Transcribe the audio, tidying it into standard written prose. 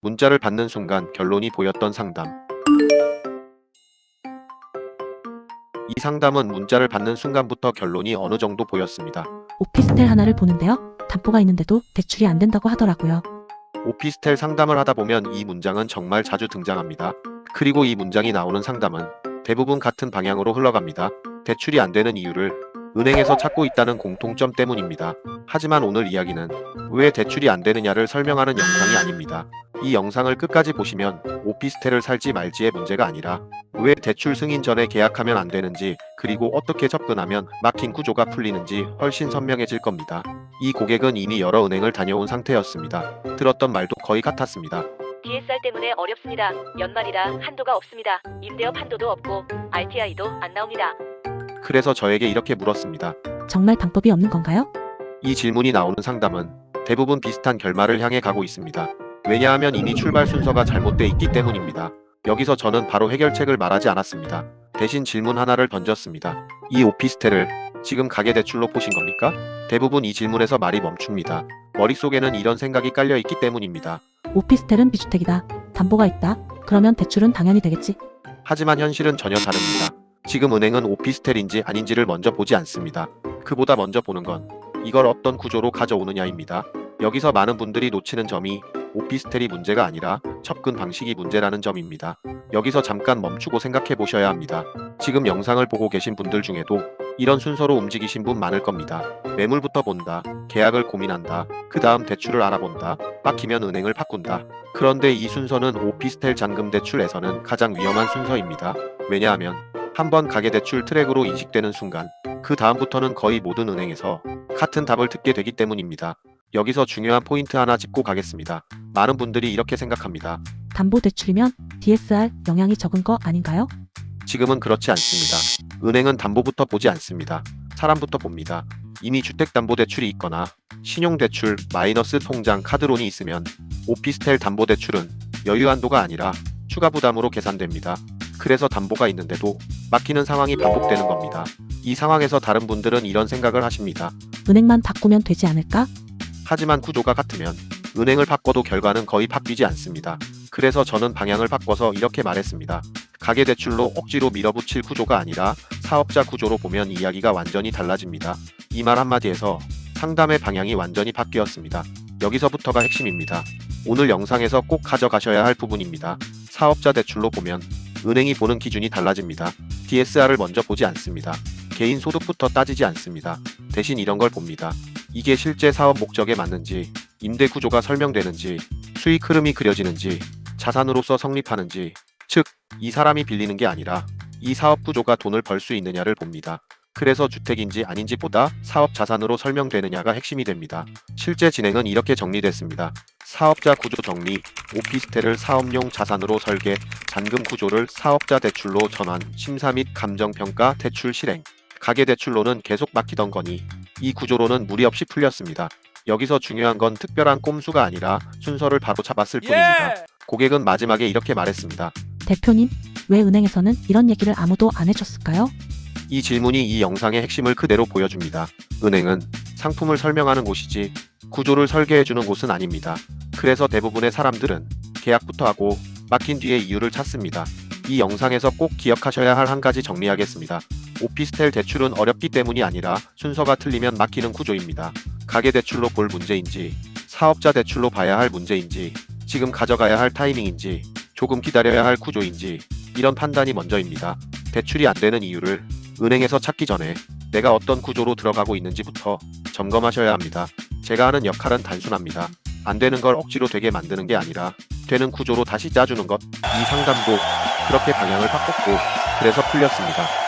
문자를 받는 순간 결론이 보였던 상담. 이 상담은 문자를 받는 순간부터 결론이 어느 정도 보였습니다. 오피스텔 하나를 보는데요. 담보가 있는데도 대출이 안 된다고 하더라고요. 오피스텔 상담을 하다 보면 이 문장은 정말 자주 등장합니다. 그리고 이 문장이 나오는 상담은 대부분 같은 방향으로 흘러갑니다. 대출이 안 되는 이유를 은행에서 찾고 있다는 공통점 때문입니다. 하지만 오늘 이야기는 왜 대출이 안 되느냐를 설명하는 영상이 아닙니다. 이 영상을 끝까지 보시면 오피스텔을 살지 말지의 문제가 아니라 왜 대출 승인 전에 계약하면 안 되는지, 그리고 어떻게 접근하면 막힌 구조가 풀리는지 훨씬 선명해질 겁니다. 이 고객은 이미 여러 은행을 다녀온 상태였습니다. 들었던 말도 거의 같았습니다. DSR 때문에 어렵습니다. 연말이라 한도가 없습니다. 임대업 한도도 없고 RTI도 안 나옵니다. 그래서 저에게 이렇게 물었습니다. 정말 방법이 없는 건가요? 이 질문이 나오는 상담은 대부분 비슷한 결말을 향해 가고 있습니다. 왜냐하면 이미 출발 순서가 잘못돼 있기 때문입니다. 여기서 저는 바로 해결책을 말하지 않았습니다. 대신 질문 하나를 던졌습니다. 이 오피스텔을 지금 가계대출로 보신 겁니까? 대부분 이 질문에서 말이 멈춥니다. 머릿속에는 이런 생각이 깔려있기 때문입니다. 오피스텔은 비주택이다. 담보가 있다. 그러면 대출은 당연히 되겠지. 하지만 현실은 전혀 다릅니다. 지금 은행은 오피스텔인지 아닌지를 먼저 보지 않습니다. 그보다 먼저 보는 건 이걸 어떤 구조로 가져오느냐입니다. 여기서 많은 분들이 놓치는 점이 오피스텔이 문제가 아니라 접근 방식이 문제라는 점입니다. 여기서 잠깐 멈추고 생각해 보셔야 합니다. 지금 영상을 보고 계신 분들 중에도 이런 순서로 움직이신 분 많을 겁니다. 매물부터 본다, 계약을 고민한다, 그 다음 대출을 알아본다, 막히면 은행을 바꾼다. 그런데 이 순서는 오피스텔 잔금 대출에서는 가장 위험한 순서입니다. 왜냐하면 한번 가계대출 트랙으로 인식되는 순간 그 다음부터는 거의 모든 은행에서 같은 답을 듣게 되기 때문입니다. 여기서 중요한 포인트 하나 짚고 가겠습니다. 많은 분들이 이렇게 생각합니다. 담보대출이면 DSR 영향이 적은 거 아닌가요? 지금은 그렇지 않습니다. 은행은 담보부터 보지 않습니다. 사람부터 봅니다. 이미 주택담보대출이 있거나 신용대출, 마이너스 통장, 카드론이 있으면 오피스텔 담보대출은 여유한도가 아니라 추가 부담으로 계산됩니다. 그래서 담보가 있는데도 막히는 상황이 반복되는 겁니다. 이 상황에서 다른 분들은 이런 생각을 하십니다. 은행만 바꾸면 되지 않을까? 하지만 구조가 같으면 은행을 바꿔도 결과는 거의 바뀌지 않습니다. 그래서 저는 방향을 바꿔서 이렇게 말했습니다. 가계대출로 억지로 밀어붙일 구조가 아니라 사업자 구조로 보면 이야기가 완전히 달라집니다. 이 말 한마디에서 상담의 방향이 완전히 바뀌었습니다. 여기서부터가 핵심입니다. 오늘 영상에서 꼭 가져가셔야 할 부분입니다. 사업자 대출로 보면 은행이 보는 기준이 달라집니다. DSR을 먼저 보지 않습니다. 개인 소득부터 따지지 않습니다. 대신 이런 걸 봅니다. 이게 실제 사업 목적에 맞는지, 임대 구조가 설명되는지, 수익 흐름이 그려지는지, 자산으로서 성립하는지, 즉, 이 사람이 빌리는 게 아니라 이 사업 구조가 돈을 벌 수 있느냐를 봅니다. 그래서 주택인지 아닌지 보다 사업 자산으로 설명되느냐가 핵심이 됩니다. 실제 진행은 이렇게 정리됐습니다. 사업자 구조 정리, 오피스텔을 사업용 자산으로 설계, 잔금 구조를 사업자 대출로 전환, 심사 및 감정평가, 대출 실행. 가계대출로는 계속 막히던 거니 이 구조로는 무리 없이 풀렸습니다. 여기서 중요한 건 특별한 꼼수가 아니라 순서를 바로 잡았을 뿐입니다. 고객은 마지막에 이렇게 말했습니다. 대표님, 왜 은행에서는 이런 얘기를 아무도 안 해줬을까요? 이 질문이 이 영상의 핵심을 그대로 보여줍니다. 은행은 상품을 설명하는 곳이지 구조를 설계해주는 곳은 아닙니다. 그래서 대부분의 사람들은 계약부터 하고 막힌 뒤에 이유를 찾습니다. 이 영상에서 꼭 기억하셔야 할 한 가지 정리하겠습니다. 오피스텔 대출은 어렵기 때문이 아니라 순서가 틀리면 막히는 구조입니다. 가계대출로 볼 문제인지, 사업자 대출로 봐야 할 문제인지, 지금 가져가야 할 타이밍인지, 조금 기다려야 할 구조인지, 이런 판단이 먼저입니다. 대출이 안 되는 이유를 은행에서 찾기 전에 내가 어떤 구조로 들어가고 있는지부터 점검하셔야 합니다. 제가 하는 역할은 단순합니다. 안 되는 걸 억지로 되게 만드는 게 아니라 되는 구조로 다시 짜주는 것. 이 상담도 그렇게 방향을 바꿨고 그래서 풀렸습니다.